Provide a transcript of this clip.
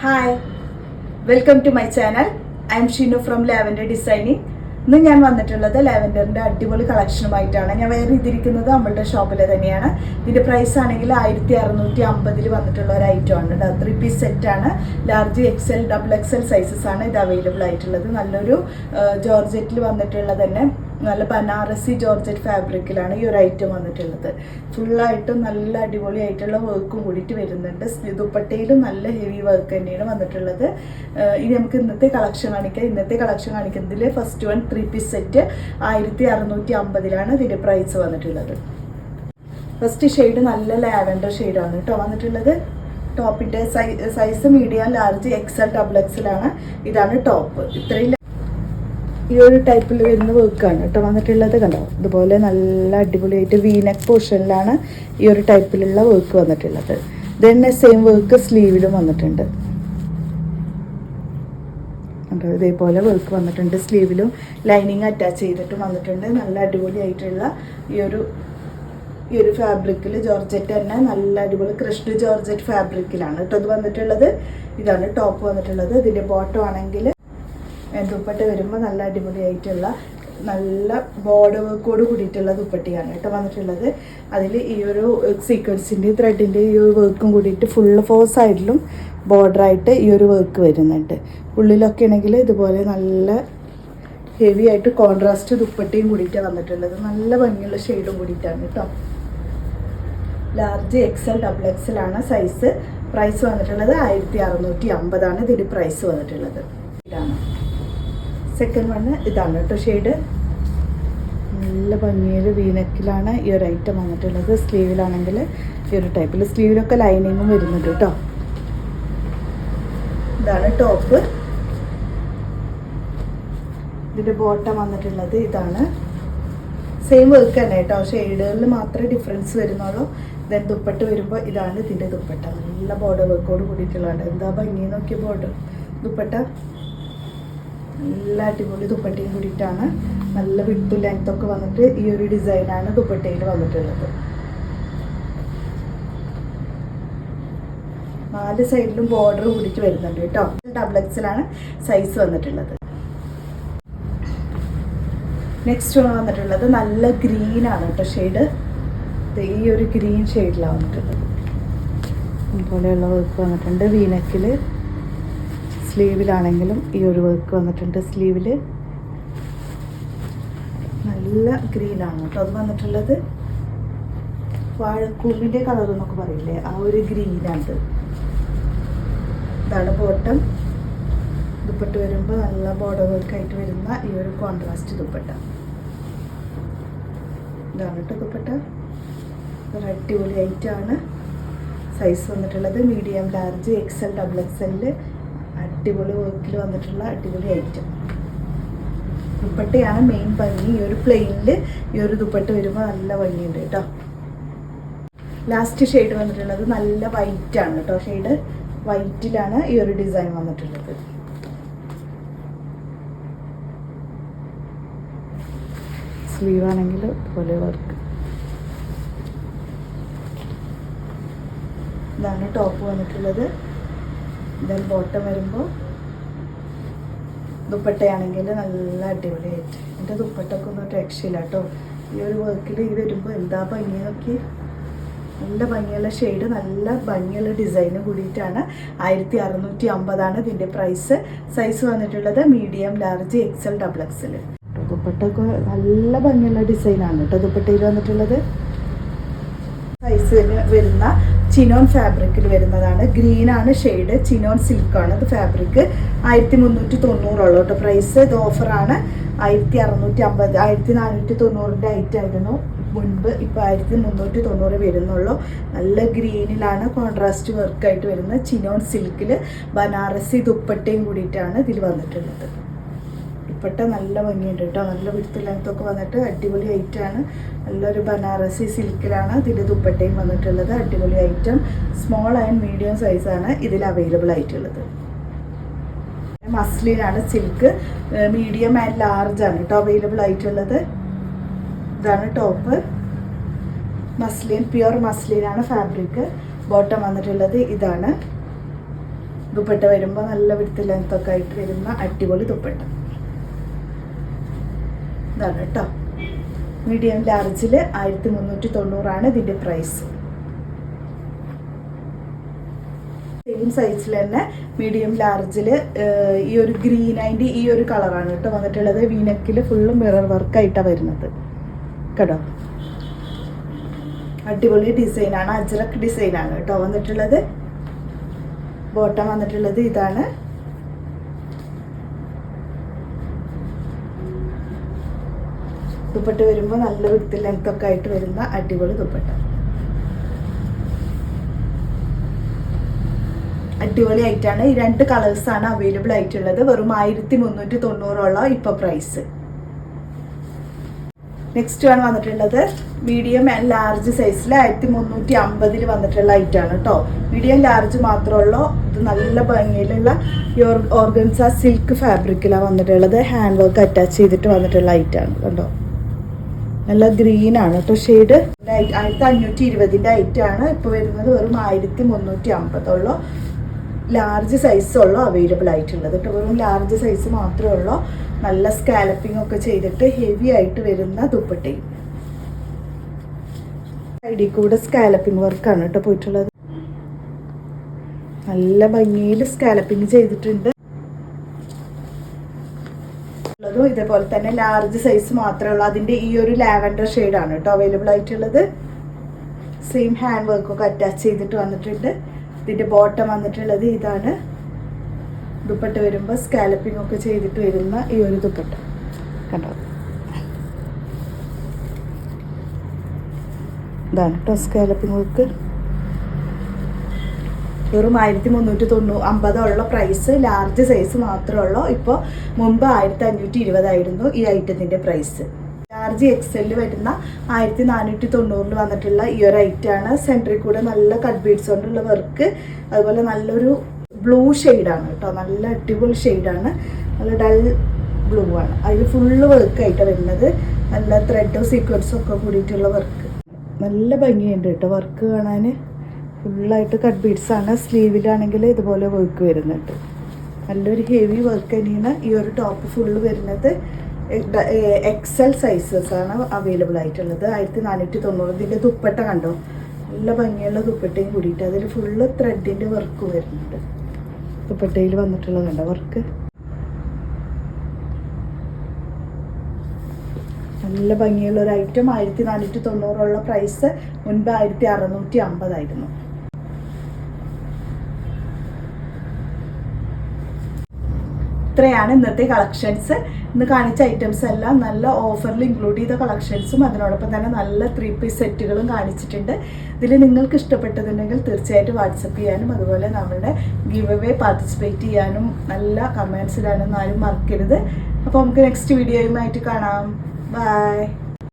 Hi, welcome to my channel. I am Shinu from Lavender Designing. ഇന്ന് ഞാൻ വന്നിട്ടുള്ളത് ലാവൻഡറിൻ്റെ അടിപൊളി കളക്ഷനുമായിട്ടാണ്. ഞാൻ വേറെ ഇതിരിക്കുന്നത് നമ്മളുടെ ഷോപ്പിൽ തന്നെയാണ്. ഇതിൻ്റെ പ്രൈസ് ആണെങ്കിൽ 1650 വന്നിട്ടുള്ള ഒരു ഐറ്റം ആണ് കേട്ടോ. 3 പീസ് സെറ്റാണ്. ലാർജ് XL XXL സൈസസ് ആണ് ഇത് അവൈലബിൾ ആയിട്ടുള്ളത്. നല്ലൊരു ജോർജറ്റിൽ വന്നിട്ടുള്ളത് തന്നെ നല്ല ബനാറസി ജോർജറ്റ് ഫാബ്രിക്കിലാണ് ഈ ഒരു ഐറ്റം വന്നിട്ടുള്ളത്. ഫുള്ളായിട്ടും നല്ല അടിപൊളിയായിട്ടുള്ള വർക്കും കൂടിയിട്ട് വരുന്നുണ്ട്. ദുപ്പട്ടയിലും നല്ല ഹെവി വർക്ക് തന്നെയാണ് വന്നിട്ടുള്ളത്. ഇനി നമുക്ക് ഇന്നത്തെ കളക്ഷൻ കാണിക്കാം. ഇന്നത്തെ കളക്ഷൻ കാണിക്കുന്നതിൽ ഫസ്റ്റ് വൺ 3 പീസ് സെറ്റ് 1650 ഇതിൻ്റെ പ്രൈസ് വന്നിട്ടുള്ളത്. ഫസ്റ്റ് ഷെയ്ഡ് നല്ല ലാവൻഡർ ഷെയ്ഡാണ് കേട്ടോ വന്നിട്ടുള്ളത്. ടോപ്പിൻ്റെ size medium large XL XXL ആണ്. ഇതാണ് ടോപ്പ്. ഇത്രയും ഈ ഒരു ടൈപ്പിൽ വരുന്ന വർക്കാണ് കേട്ടോ വന്നിട്ടുള്ളത്. കണ്ടോ, ഇതുപോലെ നല്ല അടിപൊളിയായിട്ട് വീനെക്ക് പോർഷനിലാണ് ഈ ഒരു ടൈപ്പിലുള്ള വർക്ക് വന്നിട്ടുള്ളത്. തന്നെ സെയിം വർക്ക് സ്ലീവിലും വന്നിട്ടുണ്ട് കണ്ടോ. ഇതേപോലെ വർക്ക് വന്നിട്ടുണ്ട്. സ്ലീവിലും ലൈനിങ് അറ്റാച്ച് ചെയ്തിട്ടും വന്നിട്ടുണ്ട്. നല്ല അടിപൊളിയായിട്ടുള്ള ഈ ഒരു ഫാബ്രിക്കിൽ ജോർജറ്റ് തന്നെ നല്ല അടിപൊളി ക്രഷ്ഡ് ജോർജറ്റ് ഫാബ്രിക്കിലാണ് കേട്ടോ ഇത് വന്നിട്ടുള്ളത്. ഇതാണ് ടോപ്പ് വന്നിട്ടുള്ളത്. ഇതിൻ്റെ ബോട്ടം ആണെങ്കിൽ ദുപ്പട്ട വരുമ്പോൾ നല്ല അടിപൊളിയായിട്ടുള്ള നല്ല ബോർഡർ വർക്കോട് കൂടിയിട്ടുള്ള ദുപ്പട്ടയാണ് കേട്ടോ വന്നിട്ടുള്ളത്. അതിൽ ഈ ഒരു സീക്വൻസിൻ്റെ ത്രെഡിൻ്റെ ഈ ഒരു വർക്കും കൂടിയിട്ട് ഫുള്ള് 4 സൈഡിലും ബോർഡറായിട്ട് ഈ ഒരു വർക്ക് വരുന്നുണ്ട്. ഉള്ളിലൊക്കെ ആണെങ്കിൽ ഇതുപോലെ നല്ല ഹെവി ആയിട്ട് കോൺട്രാസ്റ്റ് ദുപ്പട്ടയും കൂടിയിട്ട് വന്നിട്ടുള്ളത്. നല്ല ഭംഗിയുള്ള ഷെയ്ഡും കൂടിയിട്ടാണ് കേട്ടോ. ലാർജ് XL XXL ആണ് സൈസ്. പ്രൈസ് വന്നിട്ടുള്ളത് 1650 ഇതിൻ്റെ പ്രൈസ് വന്നിട്ടുള്ളത്. ഇതാണ് സെക്കൻഡ് വണ്. ഇതാണ് കേട്ടോ ഷെയ്ഡ്. നല്ല ഭംഗിയിൽ വീനെക്കിലാണ് ഈ ഒരു ഐറ്റം വന്നിട്ടുള്ളത്. സ്ലീവിലാണെങ്കിൽ ഈ ഒരു ടൈപ്പിൽ സ്ലീവിലൊക്കെ ലൈനിങ്ങും വരുന്നുണ്ട് കേട്ടോ. ഇതാണ് ടോപ്പ്. ഇതിൻ്റെ ബോട്ടം വന്നിട്ടുള്ളത് ഇതാണ്. സെയിം വർക്ക് തന്നെ കേട്ടോ. ഷെയ്ഡുകളിൽ മാത്രമേ ഡിഫറൻസ് വരുന്നുള്ളൂ. ദെൻ ദുപ്പട്ട വരുമ്പോൾ ഇതാണ് ഇതിൻ്റെ ദുപ്പട്ട. നല്ല ബോർഡർ വർക്കോട് കൂടിയിട്ടുള്ളതാണ്. എന്താ ഭംഗി നോക്കിയ ബോർഡർ ദുപ്പട്ട. നല്ല അടിപൊളി ദുപ്പട്ടയും കൂടിയിട്ടാണ്. നല്ല വിട്ടു ലെങ്ത്തൊക്കെ വന്നിട്ട് ഈ ഒരു ഡിസൈനാണ് ദുപ്പട്ടയിൽ വന്നിട്ടുള്ളത്. 4 സൈഡിലും ബോർഡർ കൂടിയിട്ട് വരുന്നുണ്ട് കേട്ടോ. XL ആണ് സൈസ് വന്നിട്ടുള്ളത്. നെക്സ്റ്റ് വന്നിട്ടുള്ളത് നല്ല ഗ്രീനാണ് കേട്ടോ ഷെയ്ഡ്. ഈ ഒരു ഗ്രീൻ ഷെയ്ഡിലാണ് വന്നിട്ടുള്ളത്. അതുപോലെയുള്ള വർക്ക് വന്നിട്ടുണ്ട്. വീനെക്കിൽ സ്ലീവിലാണെങ്കിലും ഈ ഒരു വർക്ക് വന്നിട്ടുണ്ട്. സ്ലീവിൽ നല്ല ഗ്രീനാണ് കേട്ടോ അത് വന്നിട്ടുള്ളത്. വാഴക്കൂമ്പിൻ്റെ കളർ എന്നൊക്കെ പറയില്ലേ, ആ ഒരു ഗ്രീനാണ്. ഇതാണ് ബോട്ടം. ദുപ്പട്ട വരുമ്പോൾ നല്ല ബോർഡർ വർക്കായിട്ട് വരുന്ന ഈ ഒരു കോൺട്രാസ്റ്റ് ദുപ്പട്ട. ഇതാണ് കേട്ടോ ദുപ്പട്ട. ഒരു അടിപൊളി ഐറ്റമാണ്. സൈസ് വന്നിട്ടുള്ളത് മീഡിയം ലാർജ് XL XXL അടിപൊളി വർക്കിൽ വന്നിട്ടുള്ള അടിപൊളി ഐറ്റം. ദുപ്പട്ടയാണ് മെയിൻ ഭംഗി. ഈ ഒരു പ്ലെയിനിൽ ഈ ഒരു ദുപ്പട്ട വരുമ്പോൾ നല്ല ഭംഗിയുണ്ട് കേട്ടോ. ലാസ്റ്റ് ഷെയ്ഡ് വന്നിട്ടുള്ളത് നല്ല വൈറ്റ് ആണ് കേട്ടോ. ഷെയ്ഡ് വൈറ്റിലാണ് ഈ ഒരു ഡിസൈൻ വന്നിട്ടുള്ളത്. സ്ലീവ് ആണെങ്കിൽ ഇതുപോലെ വർക്ക്. ഇതാണ് ടോപ്പ് വന്നിട്ടുള്ളത്. ദെൻ ബോട്ടം വരുമ്പോൾ ദുപ്പട്ടയാണെങ്കിൽ നല്ല അടിപൊളിയായിട്ട്. എൻ്റെ ദുപ്പട്ടൊക്കെ ഒന്നും രക്ഷയില്ല കേട്ടോ. ഈ ഒരു വർക്കിൽ ഈ വരുമ്പോൾ എന്താ ഭംഗി നോക്കി. നല്ല ഭംഗിയുള്ള ഷെയ്ഡ്, നല്ല ഭംഗിയുള്ള ഡിസൈനും കൂടിയിട്ടാണ്. 1650 ഇതിൻ്റെ പ്രൈസ്. സൈസ് വന്നിട്ടുള്ളത് മീഡിയം ലാർജ് XL XXL. ദുപ്പട്ടൊക്കെ നല്ല ഭംഗിയുള്ള ഡിസൈനാണ് കേട്ടോ ദുപ്പട്ടയിൽ വന്നിട്ടുള്ളത്. സൈസിന് വരുന്ന ചിനോൺ ഫാബ്രിക്കിൽ വരുന്നതാണ്. ഗ്രീനാണ് ഷെയ്ഡ്. ചിനോൺ സിൽക്കാണ് ഇത് ഫാബ്രിക്. 1390 കേട്ടോ പ്രൈസ്. ഇത് ഓഫറാണ്. 1650 1490 ഐറ്റം ആയിരുന്നു മുൻപ്. ഇപ്പോൾ 1390 വരുന്നുള്ളൂ. നല്ല ഗ്രീനിലാണ് കോൺട്രാസ്റ്റ് വർക്കായിട്ട് വരുന്ന ചിനോൺ സിൽക്കിൽ ബനാറസി ദുപ്പട്ടയും കൂടിയിട്ടാണ് ഇതിൽ വന്നിട്ടുള്ളത്. ദുപ്പട്ട നല്ല ഭംഗിയുണ്ട് കേട്ടോ. നല്ല വിടുത്ത് ലെങ്ത്തൊക്കെ വന്നിട്ട് അടിപൊളി ഐറ്റമാണ്. നല്ലൊരു ബനാറസി സിൽക്കിലാണ് ഇതിൻ്റെ ദുപ്പട്ടയും വന്നിട്ടുള്ളത്. അടിപൊളി ഐറ്റം. സ്മോൾ ആൻഡ് മീഡിയം സൈസാണ് ഇതിൽ അവൈലബിൾ ആയിട്ടുള്ളത്. മസ്ലിനാണ് സിൽക്ക്. മീഡിയം ആൻഡ് ലാർജ് ആണ് കേട്ടോ അവൈലബിൾ ആയിട്ടുള്ളത്. ഇതാണ് ടോപ്പ്. മസ്ലിൻ, പ്യുർ മസ്ലിനാണ് ഫാബ്രിക്. ബോട്ടം വന്നിട്ടുള്ളത് ഇതാണ്. ദുപ്പട്ട വരുമ്പോൾ നല്ല വിടുത്ത് ലെങ്ത്തൊക്കെ ആയിട്ട് വരുന്ന അടിപൊളി ദുപ്പട്ട. ഇതാണ് കേട്ടോ. മീഡിയം ലാർജിൽ 1390 ഇതിൻ്റെ പ്രൈസ്. സെയിം സൈസിൽ തന്നെ മീഡിയം ലാർജിൽ ഈ ഒരു ഗ്രീൻ അതിൻ്റെ ഈ ഒരു കളറാണ് കേട്ടോ വന്നിട്ടുള്ളത്. വീനക്കിൽ ഫുള്ള് മിറർ വർക്കായിട്ടാണ് വരുന്നത് കേട്ടോ. അടിപൊളി ഡിസൈനാണ്, അജ്രക് ഡിസൈനാണ് കേട്ടോ വന്നിട്ടുള്ളത്. ബോട്ടം വന്നിട്ടുള്ളത് ഇതാണ്. ദുപ്പട്ട വരുമ്പോൾ നല്ല വിടുത്ത് ലെങ്ത്തൊക്കെ ആയിട്ട് വരുന്ന അടിപൊളി ദുപ്പട്ട. അടിപൊളി ആയിട്ടാണ്. ഈ 2 കളേഴ്സാണ് അവൈലബിൾ ആയിട്ടുള്ളത്. വെറും 1390 ഇപ്പോൾ പ്രൈസ്. നെക്സ്റ്റ് ആണ് വന്നിട്ടുള്ളത് മീഡിയം ആൻഡ് ലാർജ് സൈസിൽ 1350 വന്നിട്ടുള്ള ഐറ്റാണ് കേട്ടോ. മീഡിയം ലാർജ് മാത്രമുള്ള ഇത് നല്ല ഭംഗിയിലുള്ള ഓർഗൻസ സിൽക്ക് ഫാബ്രിക്കിലാണ് വന്നിട്ടുള്ളത്. ഹാൻഡ് വർക്ക് അറ്റാച്ച് ചെയ്തിട്ട് വന്നിട്ടുള്ള ഐറ്റാണ് കണ്ടോ. നല്ല ഗ്രീൻ ആണ് കേട്ടോ ഷെയ്ഡ്. 1520 ഐറ്റാണ് ഇപ്പോൾ വരുന്നത്. വെറും 1350 ലാർജ് സൈസുള്ളൂ അവൈലബിൾ ആയിട്ടുള്ളത് കേട്ടോ. വെറും ലാർജ് സൈസ് മാത്രമേ ഉള്ളൂ. നല്ല സ്കാലപ്പിംഗ് ഒക്കെ ചെയ്തിട്ട് ഹെവി ആയിട്ട് വരുന്ന ദുപ്പട്ടയും സൈഡിൽ കൂടെ സ്കാലപ്പിംഗ് വർക്കാണ് കേട്ടോ പോയിട്ടുള്ളത്. നല്ല ഭംഗിയിൽ സ്കാലപ്പിംഗ് ചെയ്തിട്ടുണ്ട്. ഇതേപോലെ തന്നെ ലാർജ് സൈസ് മാത്രമേ ഉള്ളൂ. അതിൻ്റെ ഈ ഒരു ലാവൻഡർ ഷെയ്ഡാണ് കേട്ടോ അവൈലബിൾ ആയിട്ടുള്ളത്. സെയിം ഹാൻഡ് വർക്കൊക്കെ അറ്റാച്ച് ചെയ്തിട്ട് വന്നിട്ടുണ്ട്. ഇതിൻ്റെ ബോട്ടം വന്നിട്ടുള്ളത് ഇതാണ്. ദുപ്പട്ട വരുമ്പോൾ സ്കാലപ്പിംഗ് ഒക്കെ ചെയ്തിട്ട് വരുന്ന ഈ ഒരു ദുപ്പട്ട കണ്ടോ. ഇതാണ് കേട്ടോ സ്കാലപ്പിംഗ് വർക്ക്. വെറും 1350 പ്രൈസ്. ലാർജ് സൈസ് മാത്രമേ ഉള്ളൂ. ഇപ്പോൾ മുമ്പ് 1520 ആയിരുന്നു ഈ ഐറ്റത്തിൻ്റെ പ്രൈസ്. ലാർജ് എക്സെല് വരുന്ന 1490 വന്നിട്ടുള്ള ഈ ഒരു ഐറ്റാണ്. സെൻറ്ററിൽ കൂടെ നല്ല കട്ട് ബീഡ്സ് കൊണ്ടുള്ള വർക്ക്. അതുപോലെ നല്ലൊരു ബ്ലൂ ഷെയ്ഡാണ് കേട്ടോ. നല്ല അടിപൊളി ഷെയ്ഡാണ്. നല്ല ഡൾ ബ്ലൂ ആണ്. അതിൽ ഫുള്ള് വർക്കായിട്ടാണ് വരുന്നത്. നല്ല ത്രെഡും സീക്വൻസും ഒക്കെ കൂടിയിട്ടുള്ള വർക്ക്. നല്ല ഭംഗിയുണ്ട് കേട്ടോ വർക്ക് കാണാൻ. ഫുള്ളായിട്ട് കട്ട് ബീഡ്സ് ആണ്. സ്ലീവിലാണെങ്കിൽ ഇതുപോലെ വർക്ക് വരുന്നുണ്ട്. നല്ലൊരു ഹെവി വർക്ക് തന്നെയാണ്. ഈ ഒരു ടോപ്പ് ഫുള്ള് വരുന്നത് എക്സൽ സൈസസ് ആണ് അവൈലബിൾ ആയിട്ടുള്ളത്. 1490. ഇതിൻ്റെ ദുപ്പട്ട കണ്ടോ. നല്ല ഭംഗിയുള്ള ദുപ്പട്ടയും കൂടിയിട്ട് അതിൽ ഫുള്ള് ത്രെഡിൻ്റെ വർക്ക് വരുന്നുണ്ട്. ദുപ്പട്ടയിൽ വന്നിട്ടുള്ളത് കണ്ടോ വർക്ക്. നല്ല ഭംഗിയുള്ള ഒരു ഐറ്റം. 1490 പ്രൈസ്. മുൻപ് 1650 ആയിരുന്നു. ഇത്രയാണ് ഇന്നത്തെ കളക്ഷൻസ്. ഇന്ന് കാണിച്ച ഐറ്റംസ് എല്ലാം നല്ല ഓഫറിൽ ഇൻക്ലൂഡ് ചെയ്ത കളക്ഷൻസും അതിനോടൊപ്പം തന്നെ നല്ല 3 പീസ് സെറ്റുകളും കാണിച്ചിട്ടുണ്ട്. ഇതിൽ നിങ്ങൾക്ക് ഇഷ്ടപ്പെട്ടതുണ്ടെങ്കിൽ തീർച്ചയായിട്ടും വാട്സപ്പ് ചെയ്യാനും അതുപോലെ നമ്മളുടെ ഗിവ് അവേ പാർട്ടിസിപ്പേറ്റ് ചെയ്യാനും നല്ല കമൻസ് ഇടാനും ആരും മറക്കരുത്. അപ്പോൾ നമുക്ക് നെക്സ്റ്റ് വീഡിയോയുമായിട്ട് കാണാം. ബൈ.